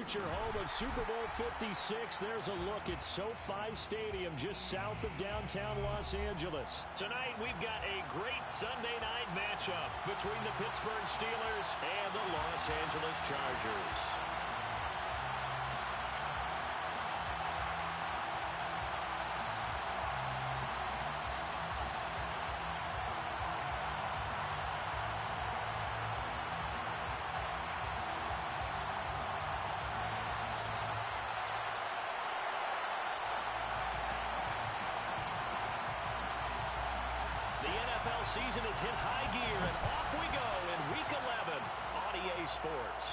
future home of Super Bowl 56. There's a look at SoFi Stadium just south of downtown Los Angeles. Tonight, we've got a great Sunday night matchup between the Pittsburgh Steelers and the Los Angeles Chargers. Season has hit high gear, and off we go in Week 11 on EA Sports.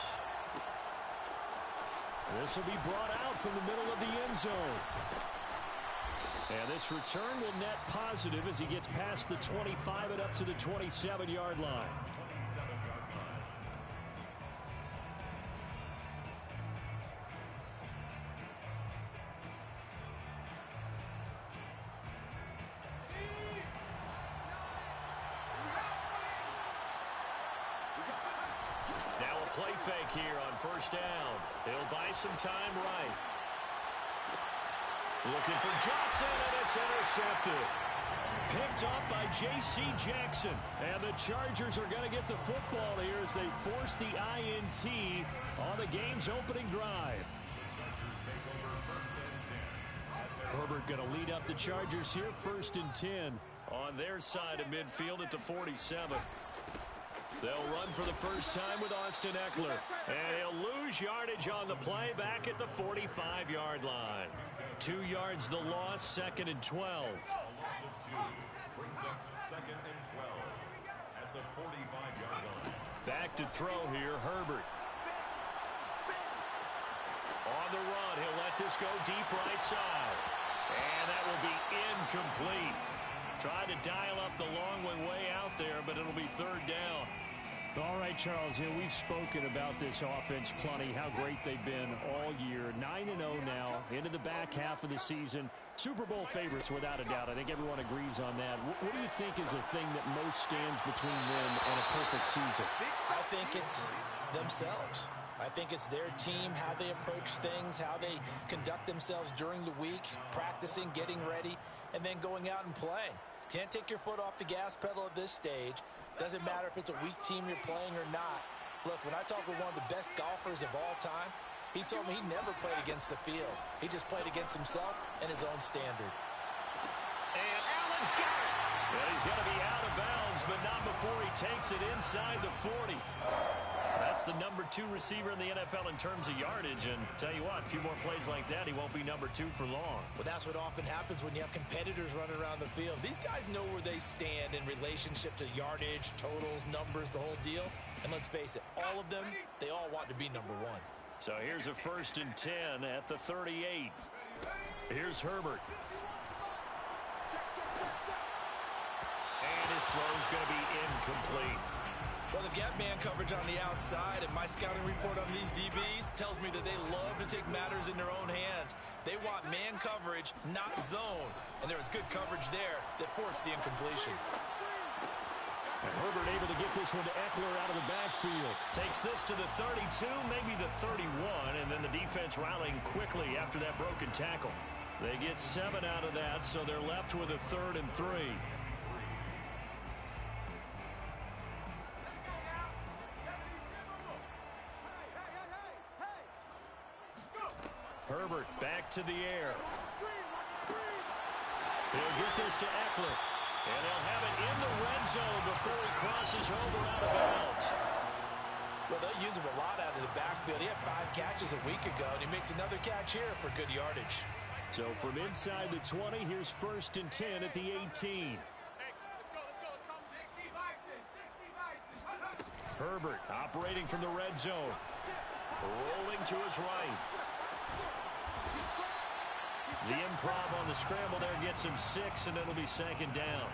This will be brought out from the middle of the end zone. And this return will net positive as he gets past the 25 and up to the 27-yard line. Play fake here on first down. He'll buy some time right. Looking for Johnson, and it's intercepted. Picked up by J.C. Jackson. And the Chargers are going to get the football here as they force the INT on the game's opening drive. Herbert going to lead up the Chargers here, 1st and 10 on their side of midfield at the 47. They'll run for the first time with Austin Eckler. And he'll lose yardage on the play back at the 45-yard line. 2 yards the loss, 2nd and 12. Brings up 2nd and 12 at the 45-yard line. Back to throw here, Herbert. On the run, he'll let this go deep right side. And that will be incomplete. Tried to dial up the long one way out there, but it'll be 3rd down. All right, Charles, we've spoken about this offense plenty, how great they've been all year. 9-0 now, into the back half of the season. Super Bowl favorites, without a doubt. I think everyone agrees on that. What do you think is the thing that most stands between them and a perfect season? I think it's themselves. I think it's their team, how they approach things, how they conduct themselves during the week, practicing, getting ready, and then going out and playing. Can't take your foot off the gas pedal at this stage. Doesn't matter if it's a weak team you're playing or not. Look, when I talk with one of the best golfers of all time, he told me he never played against the field. He just played against himself and his own standard. And Allen's got it. Well, he's going to be out of bounds, but not before he takes it inside the 40. That's the number 2 receiver in the NFL in terms of yardage. And tell you what, a few more plays like that, he won't be number 2 for long. Well, that's what often happens when you have competitors running around the field. These guys know where they stand in relationship to yardage, totals, numbers, the whole deal. And let's face it, all of them, they all want to be number 1. So here's a 1st and 10 at the 38. Here's Herbert. And his throw's going to be incomplete. Well, they've got man coverage on the outside, and my scouting report on these DBs tells me that they love to take matters in their own hands. They want man coverage, not zone. And there was good coverage there that forced the incompletion. And Herbert able to get this one to Eckler out of the backfield. Takes this to the 32, maybe the 31, and then the defense rallying quickly after that broken tackle. They get 7 out of that, so they're left with a 3rd and 3. Herbert back to the air. He'll get this to Eckler. And they'll have it in the red zone before he crosses over out of bounds. Well, they'll use him a lot out of the backfield. He had 5 catches a week ago, and he makes another catch here for good yardage. So from inside the 20, here's 1st and 10 at the 18. Herbert operating from the red zone. Rolling to his right. The improv on the scramble there gets him 6, and it'll be 2nd down.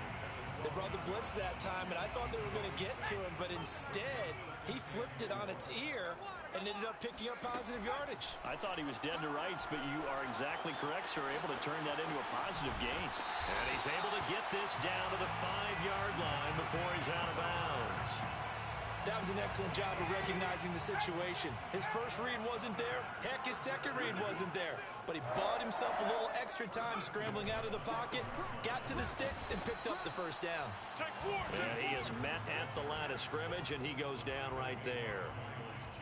They brought the blitz that time, and I thought they were going to get to him, but instead, he flipped it on its ear and ended up picking up positive yardage. I thought he was dead to rights, but you are exactly correct, sir. Able to turn that into a positive gain. And he's able to get this down to the 5-yard line before he's out of bounds. That was an excellent job of recognizing the situation. His first read wasn't there. Heck, his second read wasn't there. But he bought himself a little extra time scrambling out of the pocket, got to the sticks, and picked up the first down. And he is met at the line of scrimmage, and he goes down right there.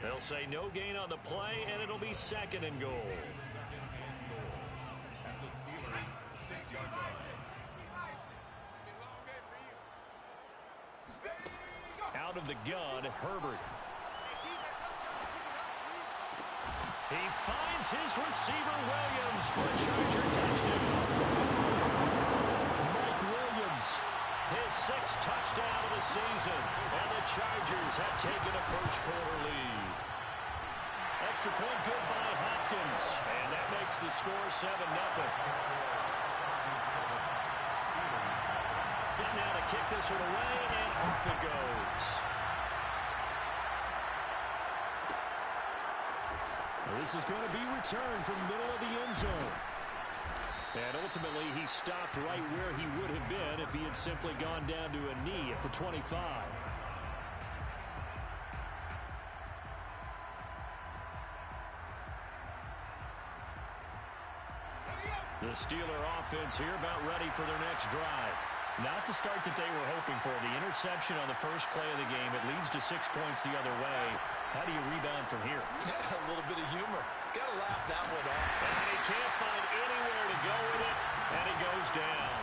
They'll say no gain on the play, and it'll be second and goal. At the Steelers' 6-yard line. Out of the gun, Herbert. He finds his receiver, Williams, for a Charger touchdown. Mike Williams, his 6th touchdown of the season, and the Chargers have taken a first-quarter lead. Extra point good by Hopkins, and that makes the score 7-0. Set now to kick this one away, and off it goes. This is going to be returned from the middle of the end zone. And ultimately, he stopped right where he would have been if he had simply gone down to a knee at the 25. The Steeler offense here about ready for their next drive. Not the start that they were hoping for. The interception on the first play of the game. It leads to 6 points the other way. How do you rebound from here? A little bit of humor. Got to laugh that one off. And he can't find anywhere to go with it, and he goes down.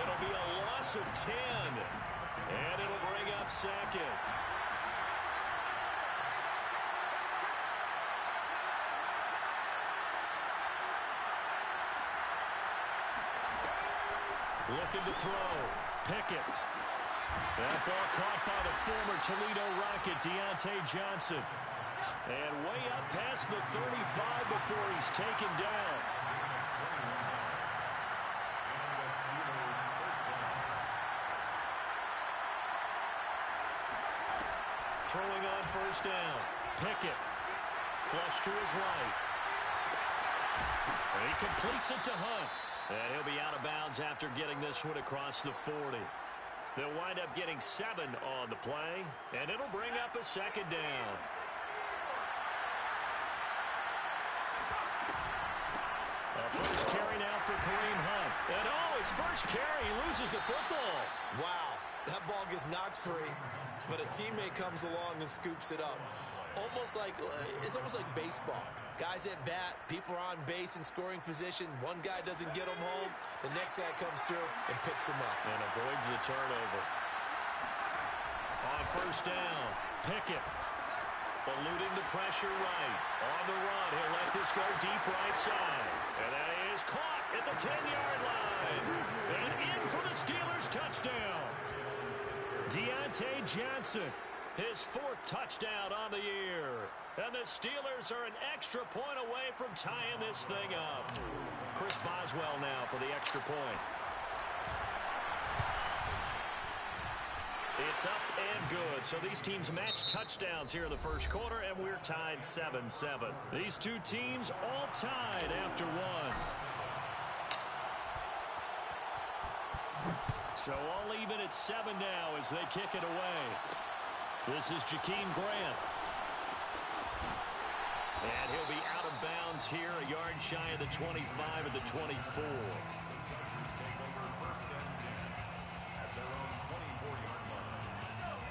It'll be a loss of 10, and it'll bring up second. Looking to throw. Pickett. That ball caught by the former Toledo Rocket, Deontay Johnson. And way up past the 35 before he's taken down. Throwing on first down. Pickett. Flush to his right. And he completes it to Hunt. And he'll be out of bounds after getting this one across the 40. They'll wind up getting 7 on the play, and it'll bring up a second down. A first carry now for Kareem Hunt. And his first carry, he loses the football. Wow, that ball gets knocked free, but a teammate comes along and scoops it up. It's almost like baseball. Guys at bat, people are on base in scoring position. One guy doesn't get him home. The next guy comes through and picks him up. And avoids the turnover. On first down, Pickett. Eluding the pressure right. On the run, he'll let this go deep right side. And that is caught at the 10-yard line. And in for the Steelers' touchdown. Deontay Johnson. His 4th touchdown on the year. And the Steelers are an extra point away from tying this thing up. Chris Boswell now for the extra point. It's up and good. So these teams match touchdowns here in the first quarter, and we're tied 7-7. These two teams all tied after one. So all even at 7 now as they kick it away. This is Jakeem Grant. And he'll be out of bounds here, a yard shy of the 25 at the 24.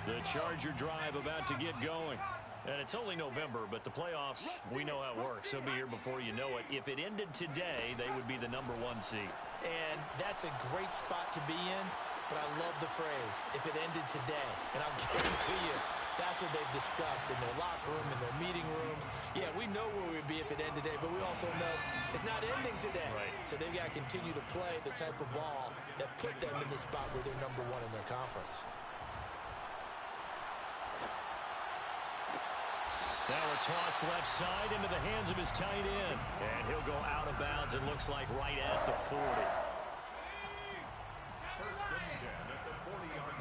The Charger drive about to get going. And it's only November, but the playoffs, we know how it works. They'll be here before you know it. If it ended today, they would be the #1 seed. And that's a great spot to be in, but I love the phrase, if it ended today. And I'll guarantee you, that's what they've discussed in their locker room, in their meeting rooms. Yeah, we know where we'd be if it ended today, but we also know it's not ending today. Right. So they've got to continue to play the type of ball that put them in the spot where they're #1 in their conference. Now a toss left side into the hands of his tight end. And he'll go out of bounds, it looks like, right at the 40. First and 10 at the 40-yard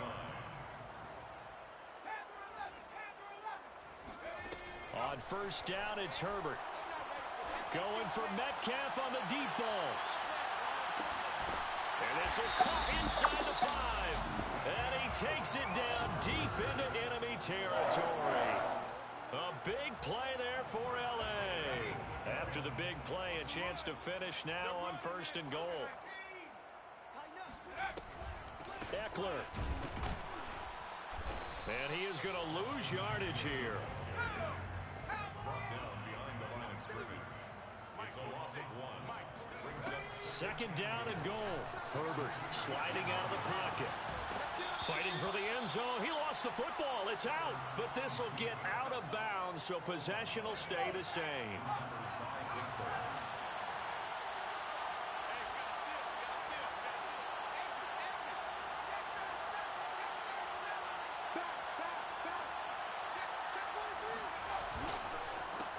line. On first down, it's Herbert. Going for Metcalf on the deep ball. And this is caught inside the 5. And he takes it down deep into enemy territory. A big play there for L.A. After the big play, a chance to finish now on 1st and goal. Eckler. And he is going to lose yardage here. Brought down behind the line of scrimmage. It's a loss of 1. 2nd down and goal. Herbert sliding out of the pocket. Fighting for the end zone. He lost the football. It's out. But this will get out of bounds, so possession will stay the same.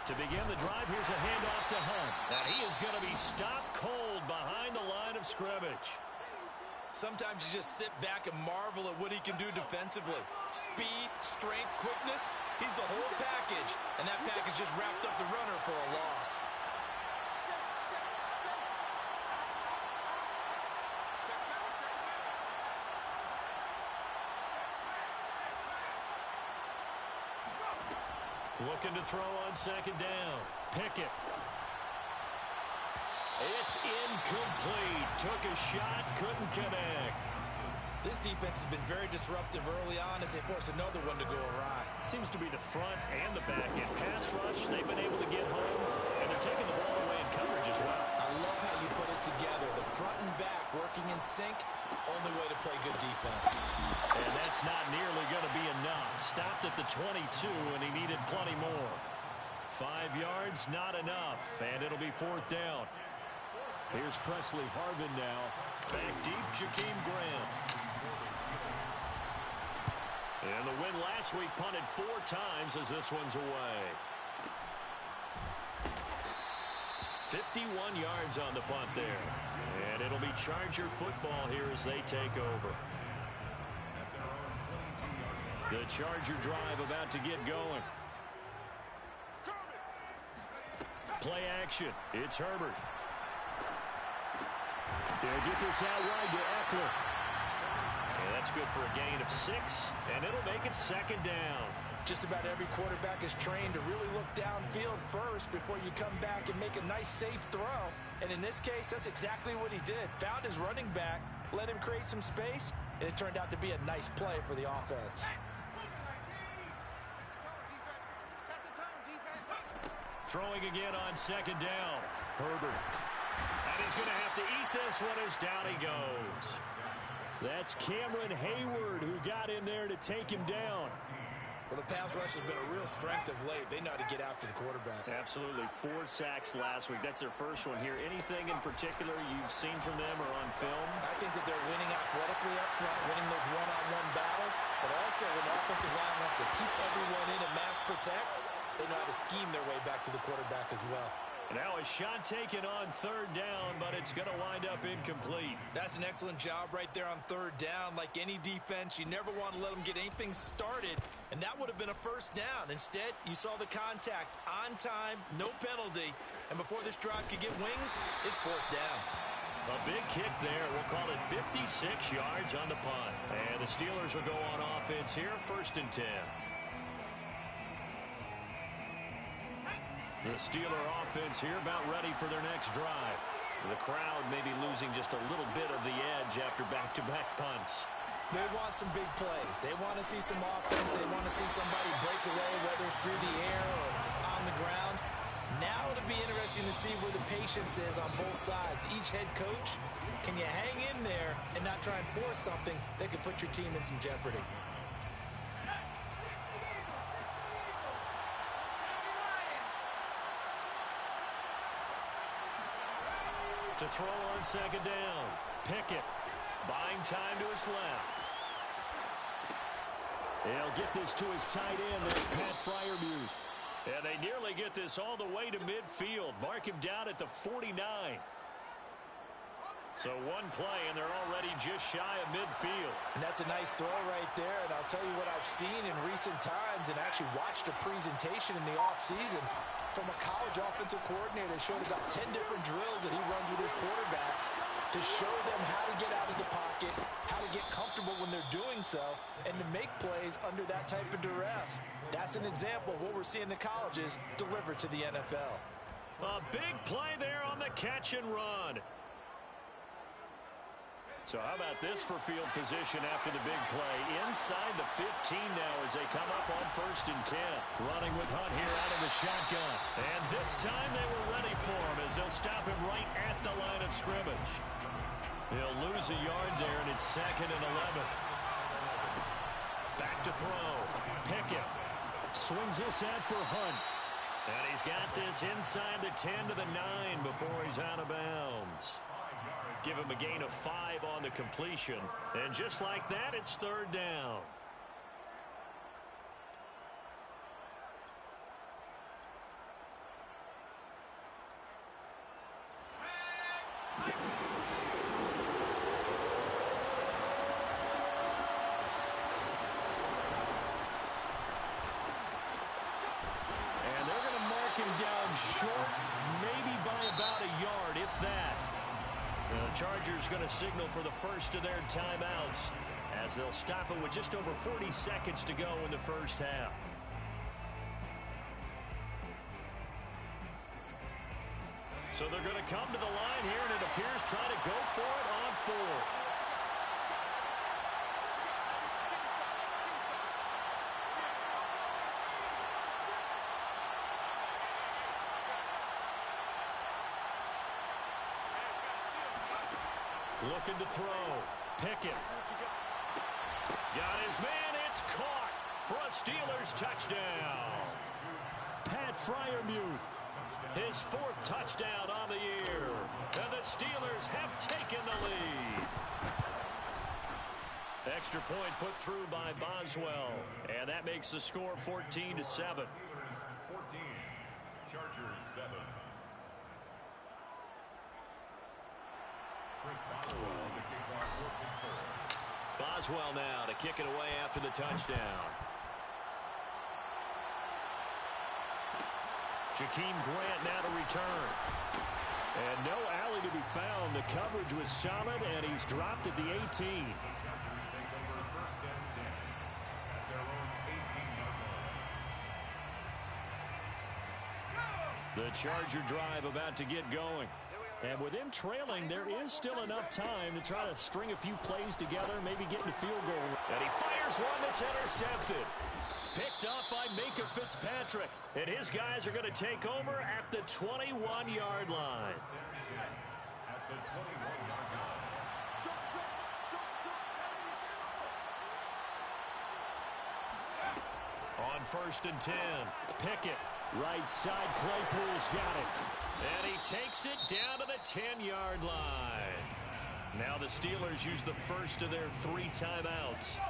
To begin the drive, here's a handoff to Hunt. And he is going to be stopped cold behind the line of scrimmage. Sometimes you just sit back and marvel at what he can do defensively. Speed, strength, quickness. He's the whole package. And that package just wrapped up the runner for a loss. Looking to throw on 2nd down. Pickett. It's incomplete. Took a shot, couldn't connect. This defense has been very disruptive early on as they force another one to go awry. Seems to be the front and the back end. Pass rush, they've been able to get home, and they're taking the ball away in coverage as well. I love how you put it together. The front and back working in sync, only way to play good defense. And that's not nearly going to be enough. Stopped at the 22, and he needed plenty more. 5 yards, not enough, and it'll be 4th down. Here's Presley Harvin now. Back deep, Jakeem Graham. And the win last week punted 4 times as this one's away. 51 yards on the punt there. And it'll be Charger football here as they take over. The Charger drive about to get going. Play action. It's Herbert. They'll get this out wide to Eckler. And that's good for a gain of 6, and it'll make it 2nd down. Just about every quarterback is trained to really look downfield first before you come back and make a nice, safe throw. And in this case, that's exactly what he did. Found his running back, let him create some space, and it turned out to be a nice play for the offense. Throwing again on 2nd down. Herbert. And he's going to have to eat this one as down he goes. That's Cameron Hayward who got in there to take him down. Well, the pass rush has been a real strength of late. They know how to get after the quarterback. Absolutely. 4 sacks last week. That's their first one here. Anything in particular you've seen from them or on film? I think that they're winning athletically up front, winning those one-on-one battles, but also when the offensive line wants to keep everyone in and mass protect, they know how to scheme their way back to the quarterback as well. Now a shot taken on 3rd down, but it's going to wind up incomplete. That's an excellent job right there on 3rd down. Like any defense, you never want to let them get anything started, and that would have been a 1st down. Instead, you saw the contact on time, no penalty, and before this drive could get wings, it's 4th down. A big kick there. We'll call it 56 yards on the punt. And the Steelers will go on offense here, 1st and 10. The Steeler offense here about ready for their next drive. The crowd may be losing just a little bit of the edge after back-to-back punts. They want some big plays. They want to see some offense. They want to see somebody break away, whether it's through the air or on the ground. Now it'll be interesting to see where the patience is on both sides. Each head coach, can you hang in there and not try and force something that could put your team in some jeopardy? To throw on 2nd down. Pickett buying time to his left. He'll get this to his tight end. There's Pat Freiermuth. And they nearly get this all the way to midfield. Mark him down at the 49. So one play, and they're already just shy of midfield. And that's a nice throw right there. And I'll tell you what I've seen in recent times and actually watched a presentation in the offseason. from a college offensive coordinator. Showed about 10 different drills that he runs with his quarterbacks to show them how to get out of the pocket, how to get comfortable when they're doing so, and to make plays under that type of duress. That's an example of what we're seeing in colleges delivered to the NFL. A big play there on the catch and run. So how about this for field position after the big play? Inside the 15 now as they come up on 1st and 10. Running with Hunt here out of the shotgun. And this time they were ready for him as they'll stop him right at the line of scrimmage. He'll lose a yard there, and it's 2nd and 11. Back to throw. Pickett swings this out for Hunt. And he's got this inside the 10 to the 9 before he's out of bounds. Give him a gain of 5 on the completion. And just like that, it's 3rd down. And they're going to mark him down short, maybe by about a yard, if that. The Chargers going to signal for the first of their timeouts as they'll stop it with just over 40 seconds to go in the first half. So they're going to come to the line here, and it appears try to go for it on 4th. Looking to throw. Pickett. Got his man. It's caught for a Steelers touchdown. Pat Freiermuth. His 4th touchdown on the year. And the Steelers have taken the lead. Extra point put through by Boswell. And that makes the score 14-7. 14. Chargers 7. Boswell now to kick it away after the touchdown. Jakeem Grant now to return. And no alley to be found. The coverage was solid, and he's dropped at the 18. Chargers take over 1st and 10 at their own 18-yard line. The Charger drive about to get going. And with him trailing, there is still enough time to try to string a few plays together, maybe get the field goal. And he fires one that's intercepted. Picked up by Minka Fitzpatrick. And his guys are going to take over at the 21-yard line. At the 21-yard line. On 1st and 10, Pickett. Right side, Claypool's got it. And he takes it down to the 10-yard line. Now the Steelers use the first of their 3 timeouts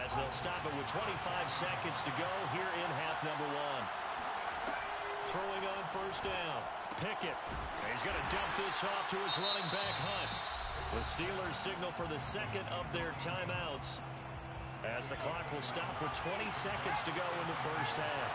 as they'll stop it with 25 seconds to go here in half number 1. Throwing on 1st down. Pickett. He's going to dump this off to his running back, Hunt. The Steelers signal for the 2nd of their timeouts as the clock will stop with 20 seconds to go in the first half.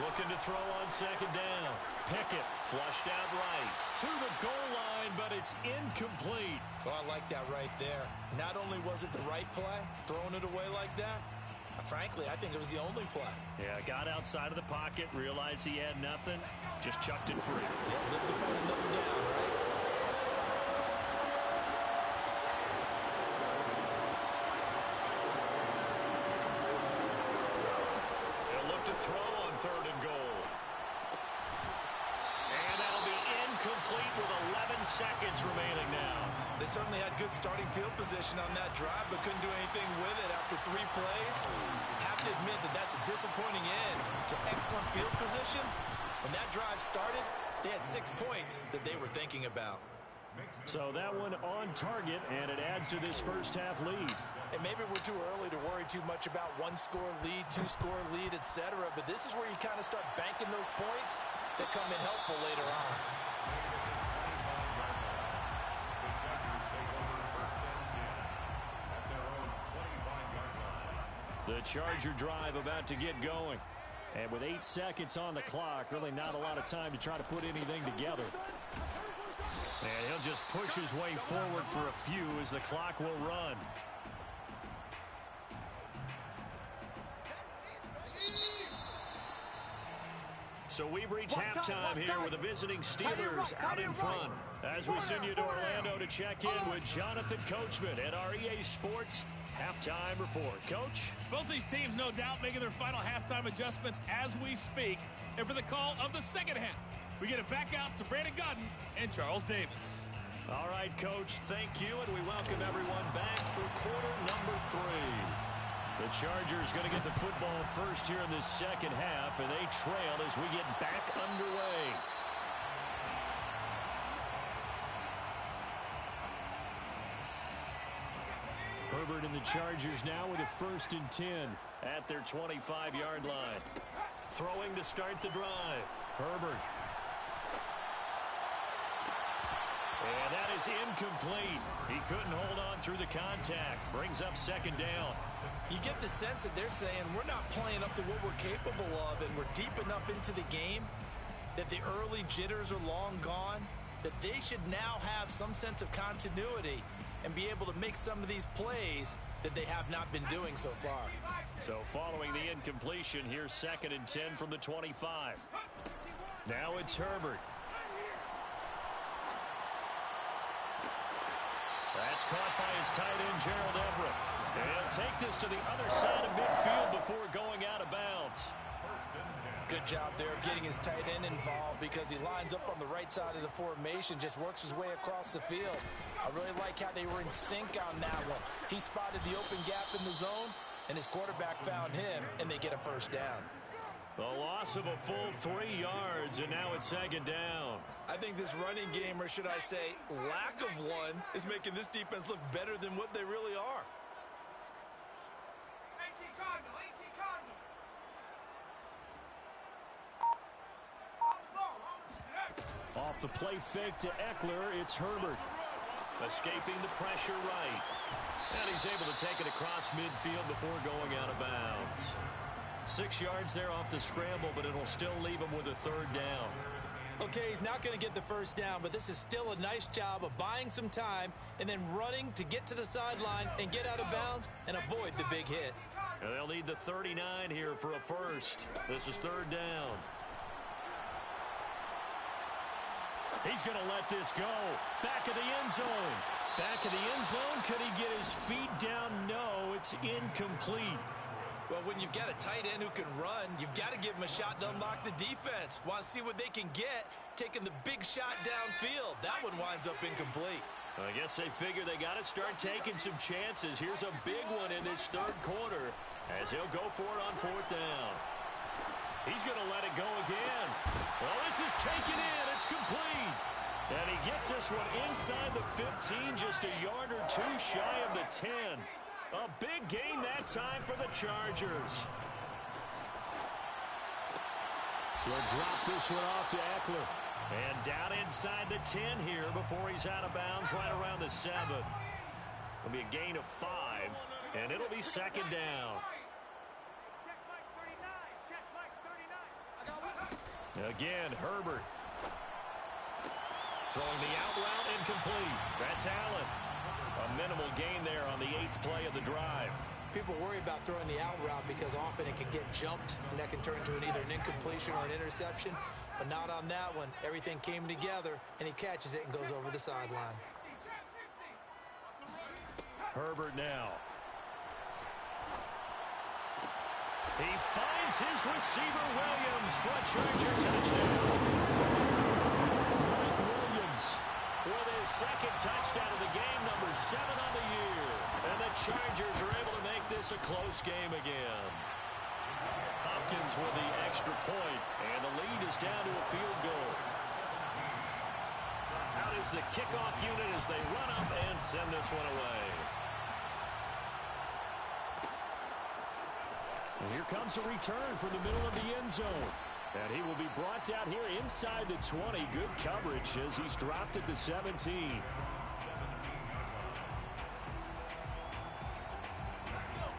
Looking to throw on 2nd down. Pickett flushed out right to the goal line, but it's incomplete. Oh, I like that right there. Not only was it the right play, throwing it away like that, frankly, I think it was the only play. Yeah, got outside of the pocket, realized he had nothing, just chucked it free. Yeah, lived to fight another down, right? They'll look to throw on 3rd and goal. And that'll be incomplete with 11 seconds remaining now. They certainly had good starting field position on that drive, but couldn't do anything with it after 3 plays. Have to admit that that's a disappointing end to excellent field position. When that drive started, they had 6 points that they were thinking about. So that one on target, and it adds to this first half lead. And maybe we're too early to worry too much about 1-score lead, 2-score lead, etc. But this is where you kind of start banking those points that come in helpful later on. The Chargers take over 1st and 10 at their own 25-yard line. The The Charger drive about to get going. And with 8 seconds on the clock, really not a lot of time to try to put anything together. And he'll just push his way forward for a few as the clock will run. So we've reached halftime here with the visiting Steelers out in front. As we send you to Orlando to check in with Jonathan Coachman at our EA Sports Halftime Report. Coach? Both these teams, no doubt, making their final halftime adjustments as we speak. And for the call of the second half, we get it back out to Brandon Godden and Charles Davis. All right, Coach, thank you, and we welcome everyone back for quarter number 3. The Chargers going to get the football first here in this second half, and they trail as we get back underway. Herbert and the Chargers now with a 1st and 10 at their 25-yard line. Throwing to start the drive. Herbert. And that is incomplete. He couldn't hold on through the contact. Brings up 2nd down. You get the sense that they're saying we're not playing up to what we're capable of, and we're deep enough into the game that the early jitters are long gone, that they should now have some sense of continuity and be able to make some of these plays that they have not been doing so far. So following the incompletion, here's 2nd and 10 from the 25. Now it's Herbert. That's caught by his tight end, Gerald Everett. And he'll take this to the other side of midfield before going out of bounds. Good job there of getting his tight end involved because he lines up on the right side of the formation, just works his way across the field. I really like how they were in sync on that one. He spotted the open gap in the zone, and his quarterback found him, and they get a 1st down. The loss of a full 3 yards, and now it's 2nd down. I think this running game, or should I say lack of one, is making this defense look better than what they really are. Off the play fake to Eckler, it's Herbert. Escaping the pressure right. And he's able to take it across midfield before going out of bounds. 6 yards there off the scramble, but it'll still leave him with a 3rd down. Okay, he's not going to get the 1st down, but this is still a nice job of buying some time and then running to get to the sideline and get out of bounds and avoid the big hit. And they'll need the 39 here for a 1st. This is 3rd down. He's going to let this go. Back of the end zone. Back of the end zone. Could he get his feet down? No, it's incomplete. Well, when you've got a tight end who can run, you've got to give him a shot to unlock the defense. Want to see what they can get, taking the big shot downfield. That one winds up incomplete. I guess they figure they got to start taking some chances. Here's a big one in this 3rd quarter as he'll go for it on 4th down. He's going to let it go again. Well, this is taken in. It's complete. And he gets this one inside the 15, just a yard or 2 shy of the 10. A big gain that time for the Chargers. We'll drop this one off to Eckler. And down inside the 10 here before he's out of bounds right around the 7. It'll be a gain of 5, and it'll be 2nd down. Again, Herbert. Throwing the out route incomplete. That's Allen. A minimal gain there on the 8th play of the drive. People worry about throwing the out route because often it can get jumped, and that can turn into either an incompletion or an interception. But not on that one. Everything came together, and he catches it and goes over the sideline. Herbert now. He finds his receiver, Williams, for a Charger touchdown. Mike Williams with his 2nd touchdown of the game, number 7 on the year. And the Chargers are able to make this a close game again. Hopkins with the extra point, and the lead is down to a field goal. Out is the kickoff unit as they run up and send this one away. And here comes a return from the middle of the end zone. And he will be brought down here inside the 20. Good coverage as he's dropped at the 17.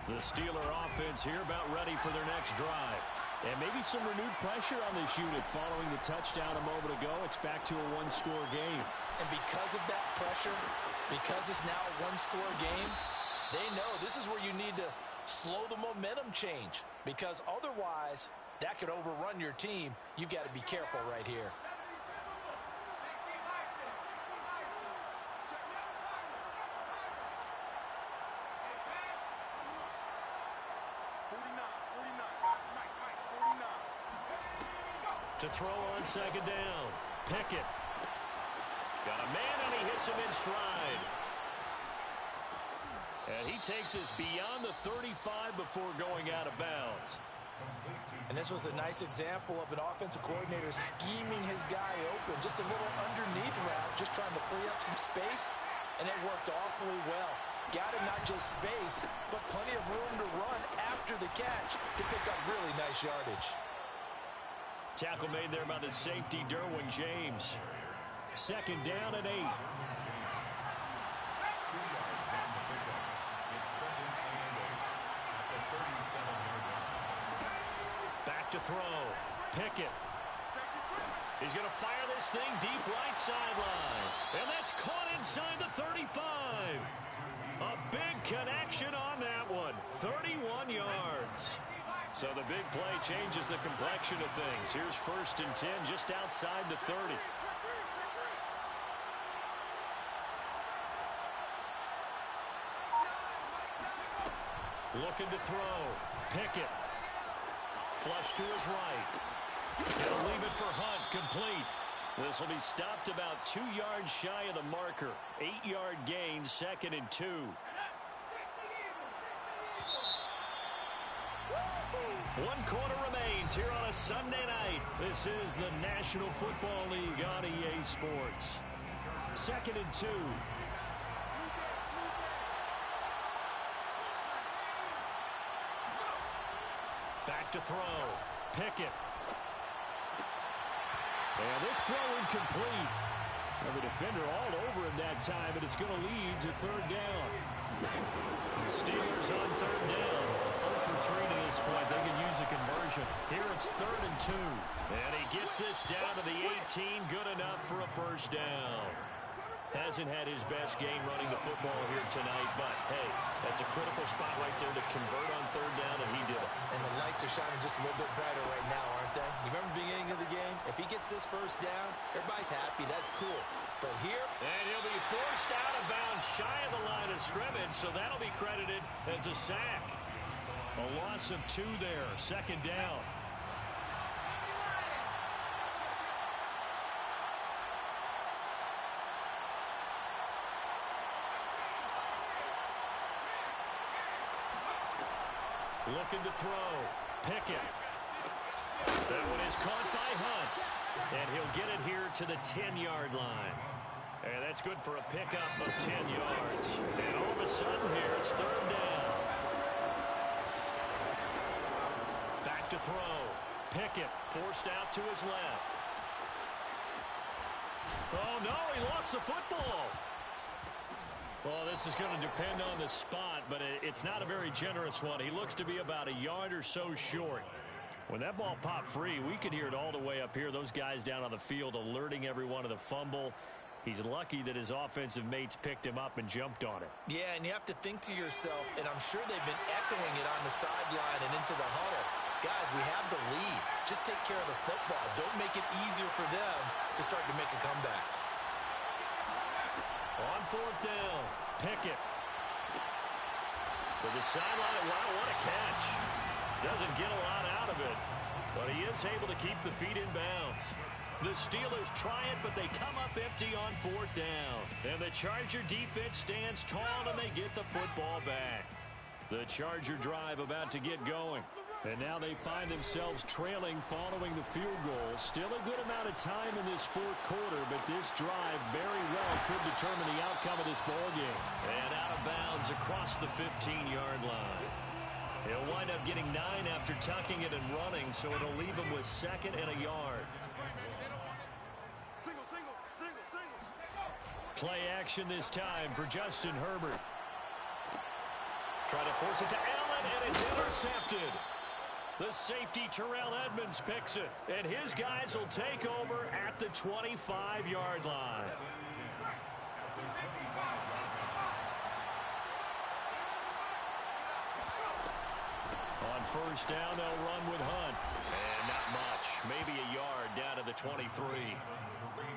The Steeler offense here about ready for their next drive. And maybe some renewed pressure on this unit following the touchdown a moment ago. It's back to a one-score game. And because of that pressure, because it's now a one-score game, they know this is where you need to slow the momentum change. Because otherwise, that could overrun your team. You've got to be careful right here. To throw on second down. Pickett. Got a man, and he hits him in stride. And he takes us beyond the 35 before going out of bounds. And this was a nice example of an offensive coordinator scheming his guy open. Just a little underneath route, just trying to free up some space, and it worked awfully well. Got him not just space, but plenty of room to run after the catch to pick up really nice yardage. Tackle made there by the safety, Derwin James. Second down and 8. Back to throw. Pickett. He's going to fire this thing deep right sideline. And that's caught inside the 35. A big connection on that one. 31 yards. So the big play changes the complexion of things. Here's 1st and 10 just outside the 30. Looking to throw. Pickett. Flush to his right. He'll leave it for Hunt. Complete. This will be stopped about 2 yards shy of the marker. 8-yard gain, 2nd and 2. One quarter remains here on a Sunday night. This is the National Football League on EA Sports. 2nd and 2. Back to throw. Pickett. And this throw incomplete. Well, the defender all over him that time, but it's going to lead to 3rd down. The Steelers on 3rd down. 0 for 3 to this point. They can use a conversion. Here it's 3rd and 2. And he gets this down to the 18. Good enough for a 1st down. Hasn't had his best game running the football here tonight, but hey, that's a critical spot right there to convert on 3rd down, and he did it. And the lights are shining just a little bit brighter right now, aren't they? You remember the beginning of the game? If he gets this 1st down, everybody's happy. That's cool. But here... And he'll be forced out of bounds shy of the line of scrimmage, so that'll be credited as a sack. A loss of 2 there. 2nd down. Looking to throw. Pickett. That one is caught by Hunt. And he'll get it here to the 10-yard line. And that's good for a pickup of 10 yards. And all of a sudden here, it's 3rd down. Back to throw. Pickett forced out to his left. Oh, no, he lost the football. Well, this is going to depend on the spot, but it's not a very generous one. He looks to be about a yard or so short. When that ball popped free, we could hear it all the way up here. Those guys down on the field alerting everyone of the fumble. He's lucky that his offensive mates picked him up and jumped on it. Yeah, and you have to think to yourself, and I'm sure they've been echoing it on the sideline and into the huddle. Guys, we have the lead. Just take care of the football. Don't make it easier for them to start to make a comeback. On 4th down, Pickett. To the sideline. Wow, what a catch. Doesn't get a lot out of it, but he is able to keep the feet in bounds. The Steelers try it, but they come up empty on 4th down. And the Charger defense stands tall, and they get the football back. The Charger drive about to get going. And now they find themselves trailing following the field goal. Still a good amount of time in this 4th quarter, but this drive very well could determine the outcome of this ballgame. And out of bounds across the 15-yard line. He'll wind up getting 9 after tucking it and running, so it'll leave him with 2nd and a yard. Play action this time for Justin Herbert. Try to force it to Allen. run, and it's intercepted. The safety, Terrell Edmonds, picks it. And his guys will take over at the 25-yard line. On first down, they'll run with Hunt. And not much. Maybe a yard down to the 23.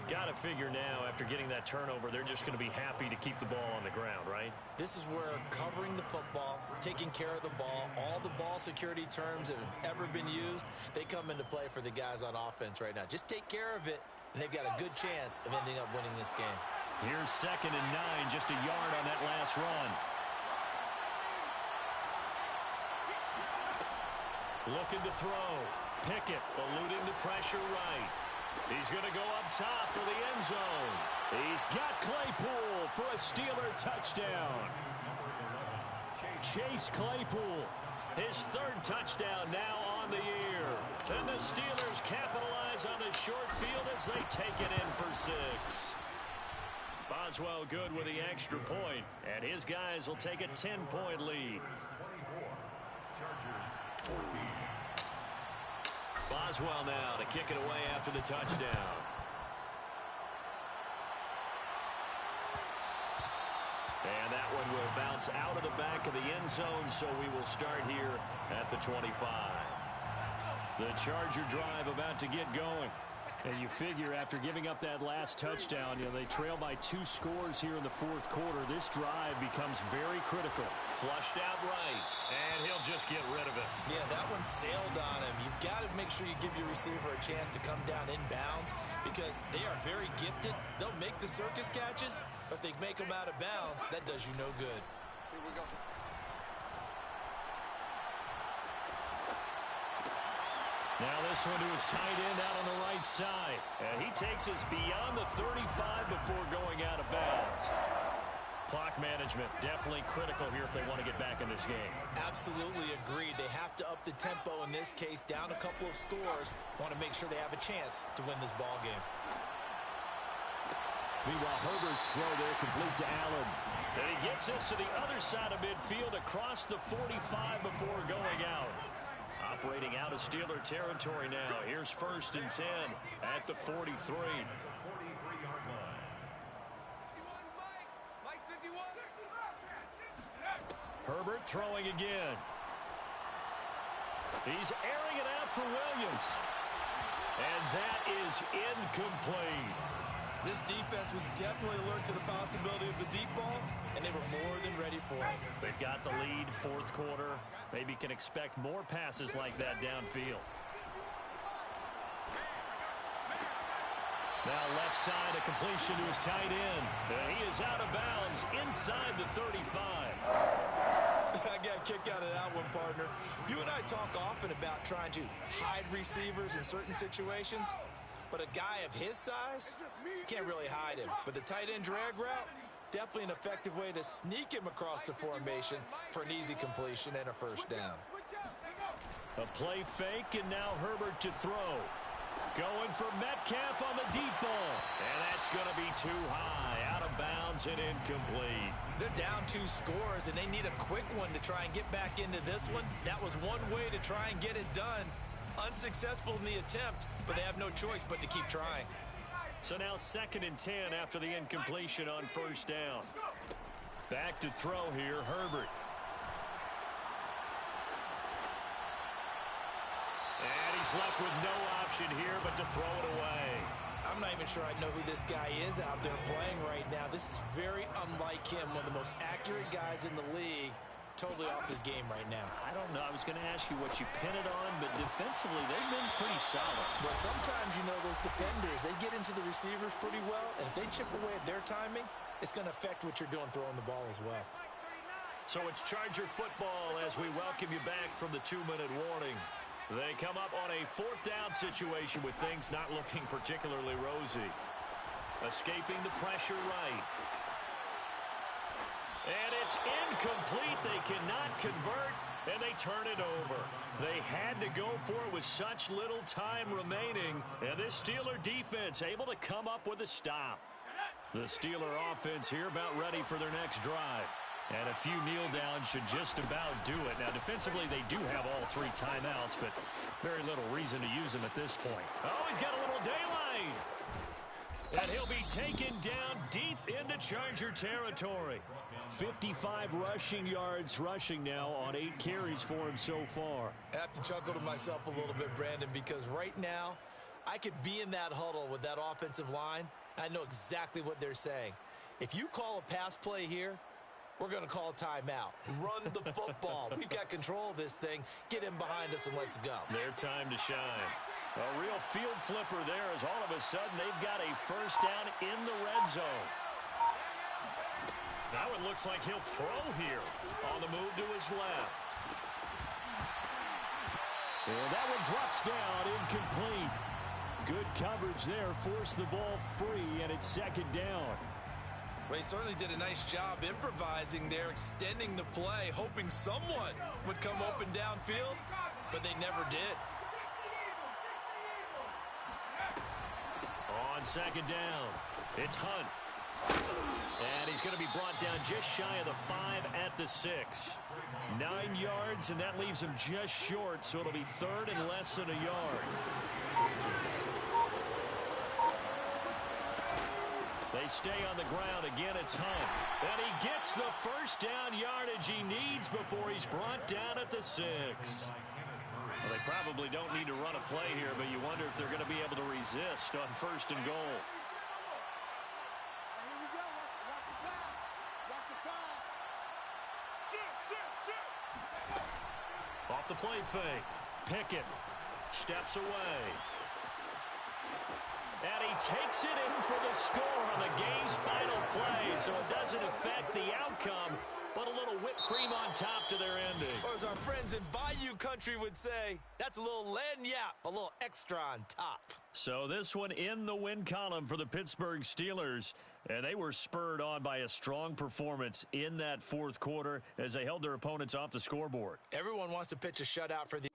Got to figure now, after getting that turnover, they're just going to be happy to keep the ball on the ground, right? This is where covering the football, taking care of the ball, all the ball security terms that have ever been used, they come into play for the guys on offense right now. Just take care of it, and they've got a good chance of ending up winning this game. Here's 2nd and 9, just a yard on that last run. Looking to throw. Pickett eluding the pressure right. He's going to go up top for the end zone. He's got Claypool for a Steeler touchdown. Chase Claypool, his 3rd touchdown now on the year. And the Steelers capitalize on the short field as they take it in for 6. Boswell good with the extra point, and his guys will take a 10-point lead. Chargers 14. Boswell now to kick it away after the touchdown. And that one will bounce out of the back of the end zone, so we will start here at the 25. The Charger drive about to get going. And you figure after giving up that last touchdown, they trail by 2 scores here in the 4th quarter. This drive becomes very critical. Flushed out right, and he'll just get rid of it. Yeah, that one sailed on him. You've got to make sure you give your receiver a chance to come down inbounds because they are very gifted. They'll make the circus catches, but they make them out of bounds. That does you no good. Here we go. Now this one to his tight end out on the right side. And he takes us beyond the 35 before going out of bounds. Clock management definitely critical here if they want to get back in this game. Absolutely agreed. They have to up the tempo in this case, down a couple of scores. Want to make sure they have a chance to win this ball game. Meanwhile, Herbert's throw there complete to Allen. And he gets us to the other side of midfield across the 45 before going out. Operating out of Steeler territory now. Here's 1st and 10 at the 43. 43-yard line. Herbert throwing again. He's airing it out for Williams. And that is incomplete. This defense was definitely alert to the possibility of the deep ball, and they were more than ready for it. They've got the lead, 4th quarter. Maybe can expect more passes like that downfield. Now left side, a completion to his tight end. And he is out of bounds inside the 35. I got a kick out of that one, partner. You and I talk often about trying to hide receivers in certain situations, but a guy of his size can't really hide him. But the tight end drag route, definitely an effective way to sneak him across the formation for an easy completion and a 1st down. A play fake, and now Herbert to throw. Going for Metcalf on the deep ball. And that's going to be too high. Out of bounds and incomplete. They're down 2 scores, and they need a quick one to try and get back into this one. That was one way to try and get it done. Unsuccessful in the attempt, but they have no choice but to keep trying. So now 2nd and 10 after the incompletion on 1st down. Back to throw here, Herbert. And he's left with no option here but to throw it away. I'm not even sure I know who this guy is out there playing right now. This is very unlike him, one of the most accurate guys in the league. Totally off his game right now. I don't know. I was going to ask you what you pin it on, but defensively, they've been pretty solid. Well, sometimes, those defenders, they get into the receivers pretty well, and if they chip away at their timing, it's going to affect what you're doing throwing the ball as well. So it's Charger football as we welcome you back from the 2-minute warning. They come up on a 4th down situation with things not looking particularly rosy. Escaping the pressure right. And it's incomplete. They cannot convert, and they turn it over. They had to go for it with such little time remaining, and this Steeler defense able to come up with a stop. The Steeler offense here about ready for their next drive. And a few kneel downs should just about do it. Now, defensively, they do have all 3 timeouts, but very little reason to use them at this point. Oh, he's got a little daylight. And he'll be taken down deep into Charger territory. 55 rushing yards rushing now on 8 carries for him so far. I have to chuckle to myself a little bit, Brandon, because right now I could be in that huddle with that offensive line. I know exactly what they're saying. If you call a pass play here, we're going to call a timeout. Run the football. We've got control of this thing. Get in behind us and let's go. Their time to shine. A real field flipper there as all of a sudden they've got a first down in the red zone. Now it looks like he'll throw here on the move to his left. And that one drops down, incomplete. Good coverage there, forced the ball free, and it's second down. Well, he certainly did a nice job improvising there, extending the play, hoping someone would come open downfield, but they never did. On second down, it's Hunt. And he's going to be brought down just shy of the 5 at the 6. 9 yards, and that leaves him just short, so it'll be third and less than a yard. They stay on the ground. Again, it's Hunt. And he gets the first down yardage he needs before he's brought down at the 6. Well, they probably don't need to run a play here, but you wonder if they're going to be able to resist on first and goal. Off the play fake. Pickett steps away. And he takes it in for the score on the game's final play, so it doesn't affect the outcome, but a little whipped cream on top to their ending. Or as our friends in Bayou Country would say, that's a little lagniappe, a little extra on top. So this one in the win column for the Pittsburgh Steelers, and they were spurred on by a strong performance in that fourth quarter as they held their opponents off the scoreboard. Everyone wants to pitch a shutout for the